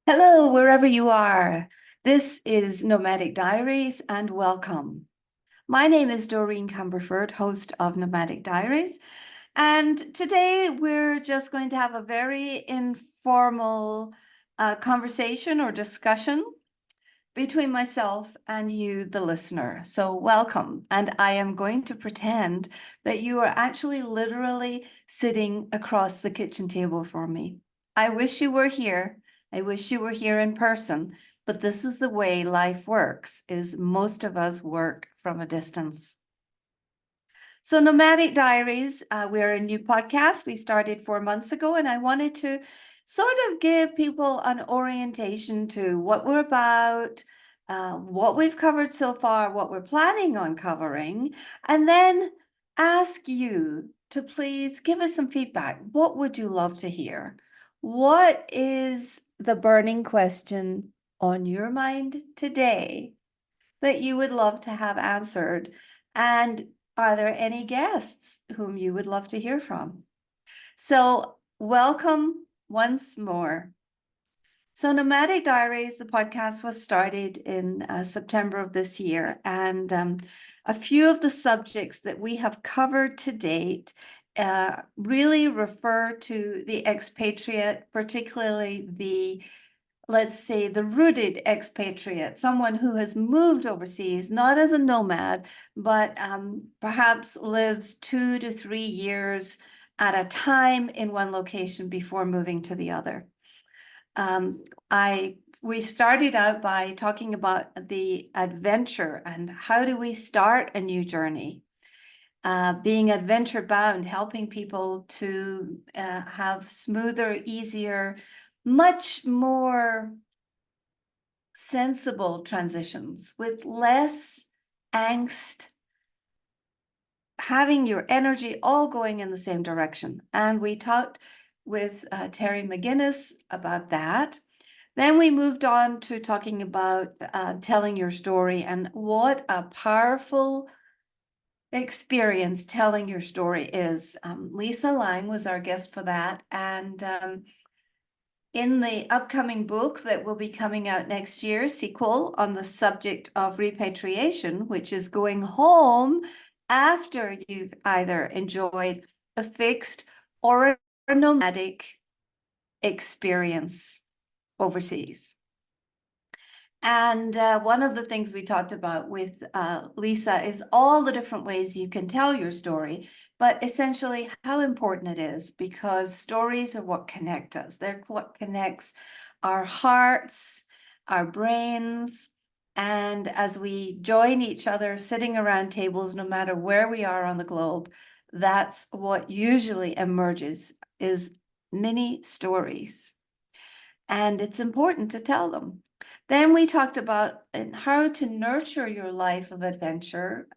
Hello, wherever you are. This is Nomadic Diaries and welcome. My name is Doreen Cumberford, host of Nomadic Diaries. And today we're just going to have a very informal conversation or discussion between myself and you, the listener. So welcome. And I am going to pretend that you are actually literally sitting across the kitchen table from me. I wish you were here. I wish you were here in person, but this is the way life works, is most of us work from a distance. So Nomadic Diaries, we're a new podcast. We started 4 months ago, and I wanted to sort of give people an orientation to what we're about, what we've covered so far, what we're planning on covering, and then ask you to please give us some feedback. What would you love to hear? What is the burning question on your mind today that you would love to have answered? And are there any guests whom you would love to hear from? So, welcome once more. So, Nomadic Diaries, the podcast was started in September of this year, and a few of the subjects that we have covered to date really refer to the expatriate, particularly the, let's say, the rooted expatriate, someone who has moved overseas, not as a nomad, but perhaps lives 2 to 3 years at a time in one location before moving to the other. We started out by talking about the adventure and how do we start a new journey. Being adventure bound, helping people to have smoother, easier, much more sensible transitions with less angst, having your energy all going in the same direction. And we talked with Terry McGinnis about that. Then we moved on to talking about telling your story, and what a powerful experience telling your story is. Lisa Lang was our guest for that. And in the upcoming book that will be coming out next year, sequel on the subject of repatriation, which is going home after you've either enjoyed a fixed or a nomadic experience overseas. And one of the things we talked about with Lisa is all the different ways you can tell your story, but essentially how important it is, because stories are what connect us. They're what connects our hearts, our brains, and as we join each other sitting around tables, no matter where we are on the globe, that's what usually emerges is mini stories. And it's important to tell them. Then we talked about how to nurture your life of adventure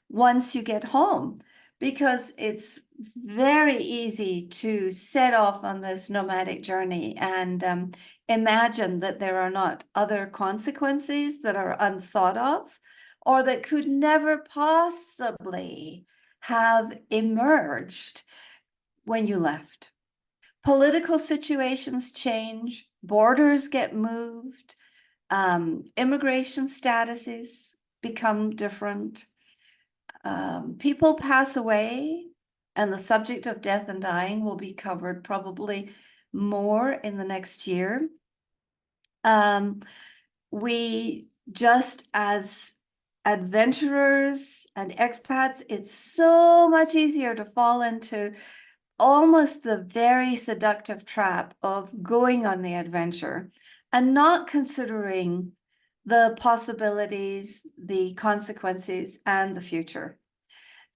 once you get home, because it's very easy to set off on this nomadic journey and imagine that there are not other consequences that are unthought of or that could never possibly have emerged when you left. Political situations change, borders get moved, immigration statuses become different, people pass away, and the subject of death and dying will be covered probably more in the next year. We just, as adventurers and expats, it's so much easier to fall into almost the very seductive trap of going on the adventure and not considering the possibilities, the consequences, and the future.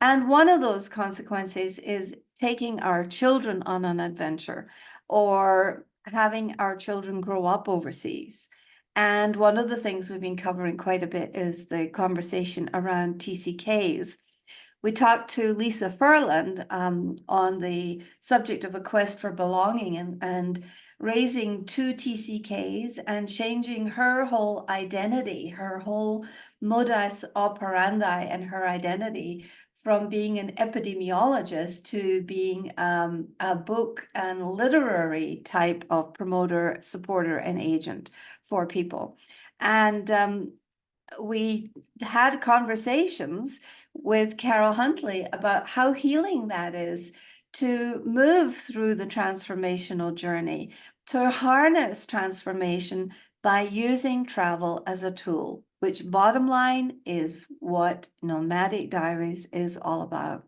And one of those consequences is taking our children on an adventure or having our children grow up overseas. And one of the things we've been covering quite a bit is the conversation around TCKs. We talked to Lisa Furland on the subject of a quest for belonging and raising 2 TCKs and changing her whole identity, her whole modus operandi and her identity from being an epidemiologist to being a book and literary type of promoter, supporter, and agent for people. And we had conversations with Carol Huntley about how healing that is to move through the transformational journey, to harness transformation by using travel as a tool, which bottom line is what Nomadic Diaries is all about.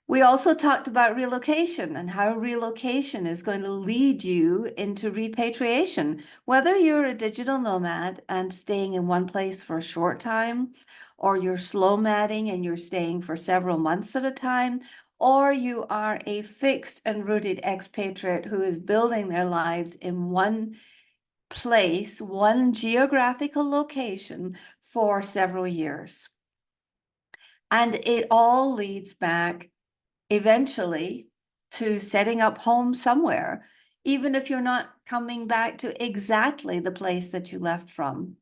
We also talked about relocation and how relocation is going to lead you into repatriation. Whether you're a digital nomad and staying in one place for a short time, or you're slow madding and you're staying for several months at a time, or you are a fixed and rooted expatriate who is building their lives in one place, one geographical location for several years. And it all leads back eventually to setting up home somewhere, even if you're not coming back to exactly the place that you left from.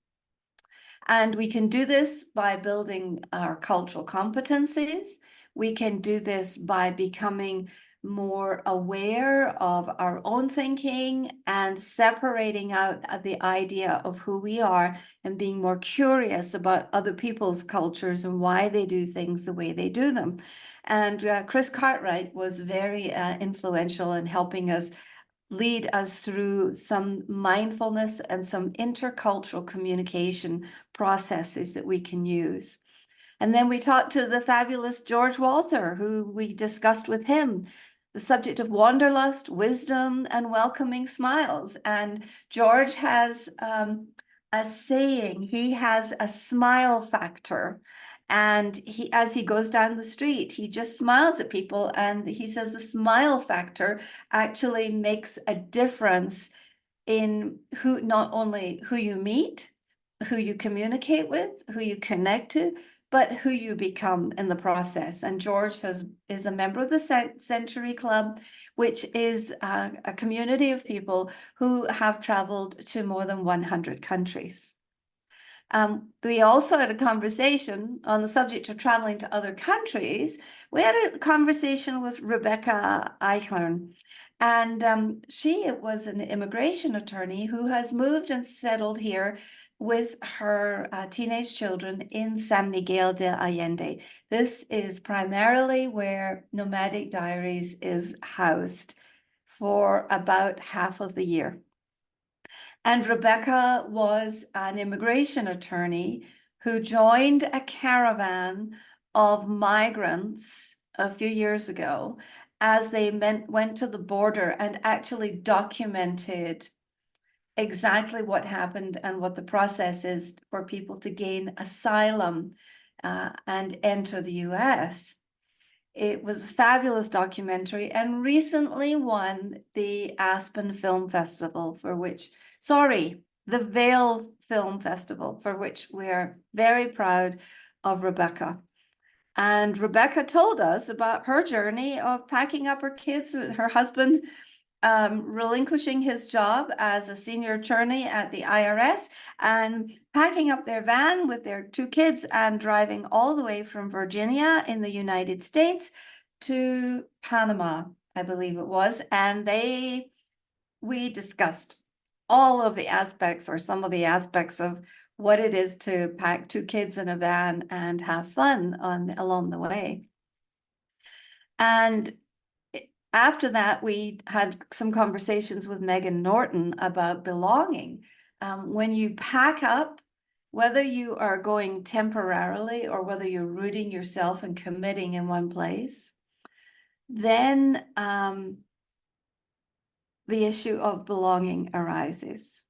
And we can do this by building our cultural competencies. We can do this by becoming more aware of our own thinking and separating out the idea of who we are and being more curious about other people's cultures and why they do things the way they do them. And Chris Cartwright was very influential in helping us lead us through some mindfulness and some intercultural communication processes that we can use. And then we talked to the fabulous George Walter, who we discussed with him the subject of wanderlust, wisdom, and welcoming smiles. And George has a saying, he has a smile factor. And he, as he goes down the street, he just smiles at people. And he says the smile factor actually makes a difference in who, not only who you meet, who you communicate with, who you connect to, but who you become in the process. And George is a member of the Century Club, which is a community of people who have traveled to more than 100 countries. We also had a conversation on the subject of traveling to other countries. We had a conversation with Rebecca Eichhorn, and she was an immigration attorney who has moved and settled here with her teenage children in San Miguel de Allende. This is primarily where Nomadic Diaries is housed for about half of the year. And Rebecca was an immigration attorney who joined a caravan of migrants a few years ago as they went to the border and actually documented exactly what happened and what the process is for people to gain asylum and enter the US. It was a fabulous documentary and recently won the Aspen Film Festival, the Vail Film Festival, for which we're very proud of Rebecca. And Rebecca told us about her journey of packing up her kids, her husband relinquishing his job as a senior attorney at the IRS and packing up their van with their two kids and driving all the way from Virginia in the United States to Panama, I believe it was. And we discussed all of the aspects or some of the aspects of what it is to pack two kids in a van and have fun along the way. And after that, we had some conversations with Megan Norton about belonging. When you pack up, whether you are going temporarily or whether you're rooting yourself and committing in one place, then the issue of belonging arises.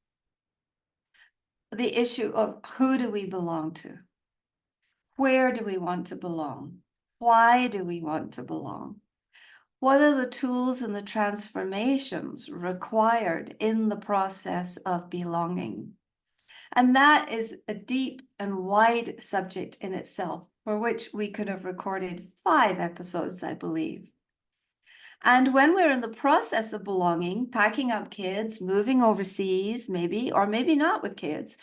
The issue of who do we belong to? Where do we want to belong? Why do we want to belong? What are the tools and the transformations required in the process of belonging? And that is a deep and wide subject in itself, for which we could have recorded 5 episodes, I believe. And when we're in the process of belonging, packing up kids, moving overseas, maybe, or maybe not with kids,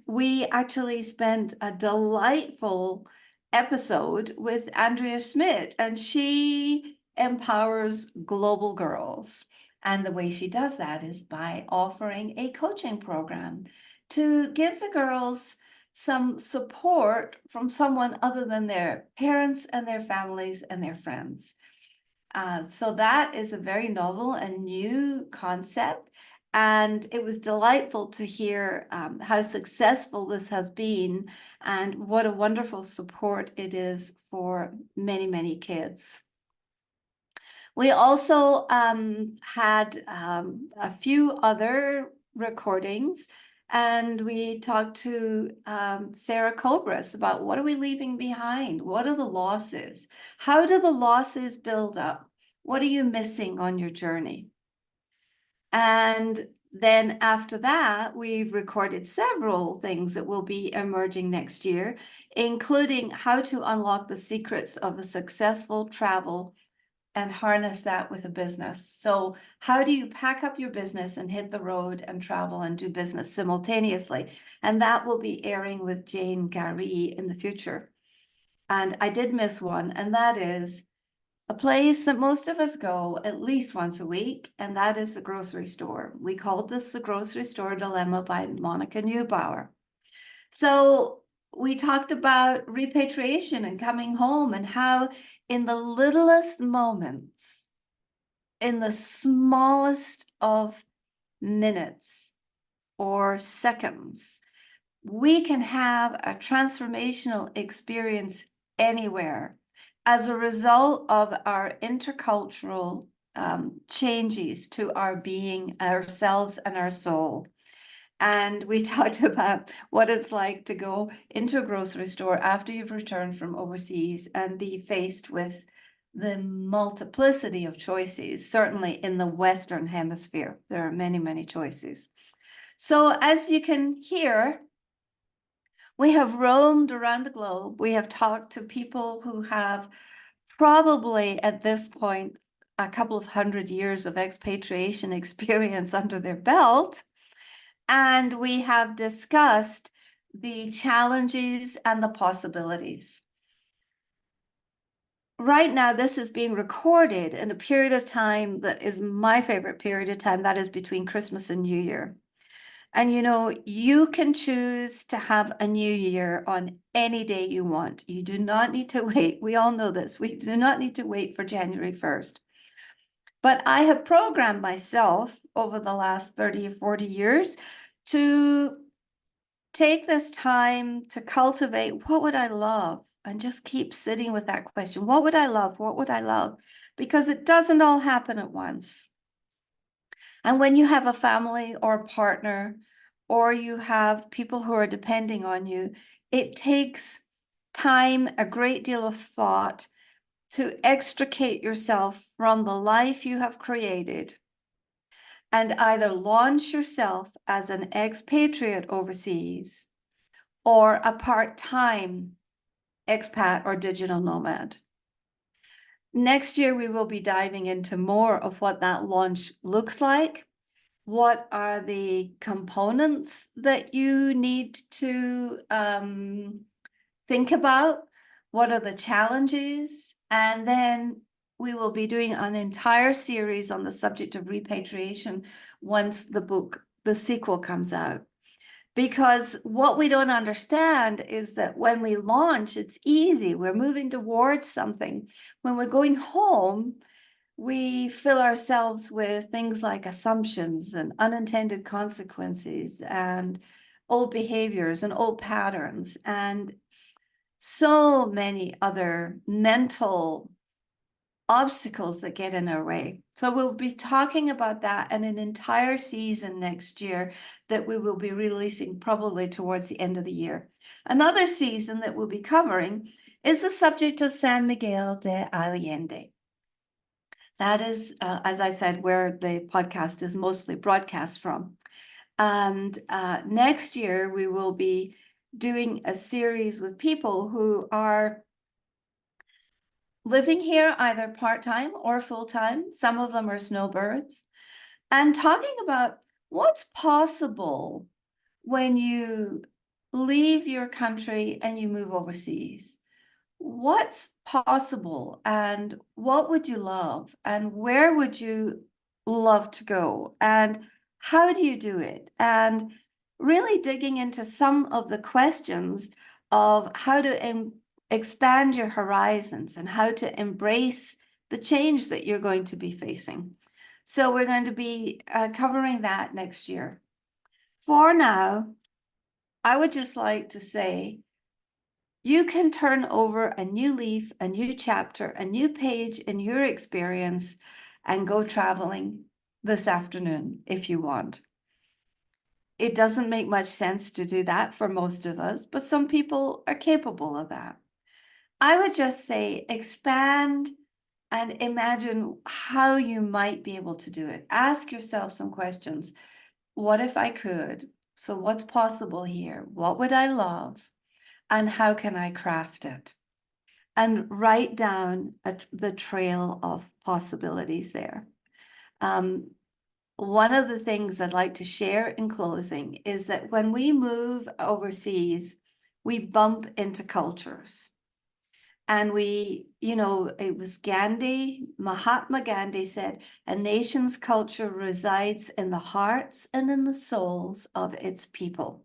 we actually spent a delightful episode with Andrea Schmidt, and she empowers global girls. And the way she does that is by offering a coaching program to give the girls some support from someone other than their parents and their families and their friends. So that is a very novel and new concept. And it was delightful to hear how successful this has been and what a wonderful support it is for many, many kids. We also had a few other recordings, and we talked to Sarah Cobras about what are we leaving behind? What are the losses? How do the losses build up? What are you missing on your journey? And then after that, we've recorded several things that will be emerging next year, including how to unlock the secrets of a successful travel and harness that with a business. So how do you pack up your business and hit the road and travel and do business simultaneously? And that will be airing with Jane Gary in the future. And I did miss one, and that is a place that most of us go at least once a week, and that is the grocery store. We called this the Grocery Store Dilemma by Monica Neubauer. So we talked about repatriation and coming home and how in the littlest moments, in the smallest of minutes or seconds, we can have a transformational experience anywhere as a result of our intercultural changes to our being, ourselves, and our soul. And we talked about what it's like to go into a grocery store after you've returned from overseas and be faced with the multiplicity of choices. Certainly in the Western Hemisphere, there are many, many choices. So as you can hear, we have roamed around the globe. We have talked to people who have probably at this point a couple of 100 years of expatriation experience under their belt. And we have discussed the challenges and the possibilities. Right now, this is being recorded in a period of time that is my favorite period of time, that is between Christmas and New Year. And you know, you can choose to have a new year on any day you want. You do not need to wait. We all know this. We do not need to wait for January 1st. But I have programmed myself over the last 30 or 40 years to take this time to cultivate what would I love, and just keep sitting with that question. What would I love? What would I love? Because it doesn't all happen at once. And when you have a family or a partner, or you have people who are depending on you, it takes time, a great deal of thought to extricate yourself from the life you have created and either launch yourself as an expatriate overseas or a part-time expat or digital nomad. Next year, we will be diving into more of what that launch looks like. What are the components that you need to think about? What are the challenges? And then we will be doing an entire series on the subject of repatriation once the book, the sequel, comes out. Because what we don't understand is that when we launch, it's easy. We're moving towards something. When we're going home, we fill ourselves with things like assumptions and unintended consequences and old behaviors and old patterns and so many other mental obstacles that get in our way. So we'll be talking about that and an entire season next year that we will be releasing probably towards the end of the year. Another season that we'll be covering is the subject of San Miguel de Allende. That is, as I said, where the podcast is mostly broadcast from. And next year, we will be doing a series with people who are living here either part-time or full-time. Some of them are snowbirds, and talking about what's possible when you leave your country and you move overseas. what's possible and what would you love and where would you love to go and how do you do it? And really digging into some of the questions of how to expand your horizons and how to embrace the change that you're going to be facing. So we're going to be covering that next year. For now, I would just like to say, you can turn over a new leaf, a new chapter, a new page in your experience and go traveling this afternoon if you want. It doesn't make much sense to do that for most of us, but some people are capable of that. I would just say expand and imagine how you might be able to do it. Ask yourself some questions. What if I could? So what's possible here? What would I love? And how can I craft it? And write down the trail of possibilities there. One of the things I'd like to share in closing is that when we move overseas, we bump into cultures. And it was Mahatma Gandhi said, a nation's culture resides in the hearts and in the souls of its people.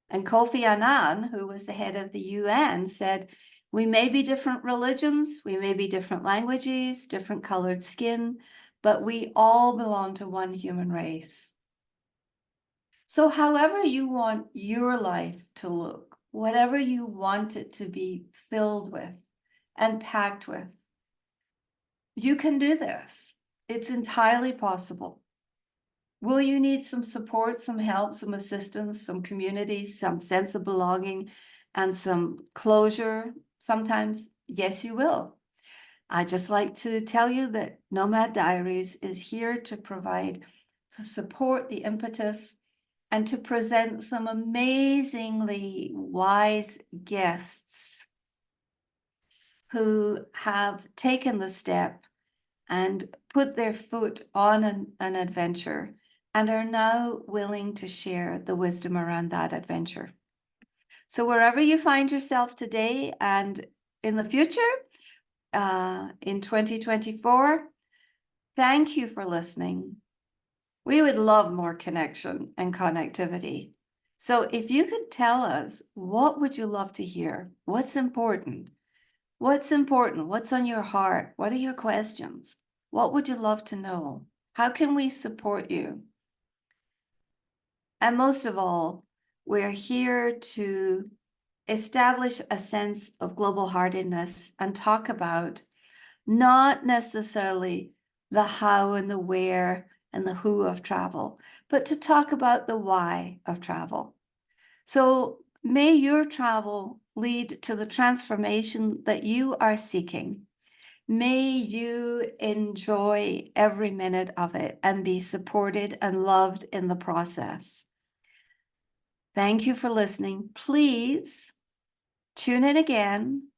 And Kofi Annan, who was the head of the UN, said, we may be different religions, we may be different languages, different colored skin, but we all belong to one human race. So however you want your life to look, whatever you want it to be filled with and packed with, you can do this. It's entirely possible. Will you need some support, some help, some assistance, some community, some sense of belonging, and some closure sometimes? Yes, you will. I'd just like to tell you that Nomad Diaries is here to provide the support, the impetus, and to present some amazingly wise guests who have taken the step and put their foot on an adventure and are now willing to share the wisdom around that adventure. So wherever you find yourself today and in the future, in 2024, thank you for listening. We would love more connection and connectivity. So if you could tell us, what would you love to hear? What's important? What's important? What's on your heart? What are your questions? What would you love to know? How can we support you? And most of all, we're here to establish a sense of global heartedness and talk about not necessarily the how and the where and the who of travel, but to talk about the why of travel. So may your travel lead to the transformation that you are seeking. May you enjoy every minute of it and be supported and loved in the process. Thank you for listening. Please tune in again,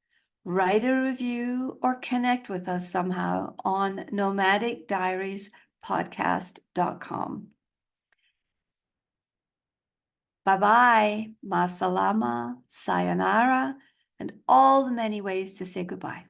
write a review, or connect with us somehow on nomadicdiariespodcast.com. Bye-bye, masalama, sayonara, and all the many ways to say goodbye.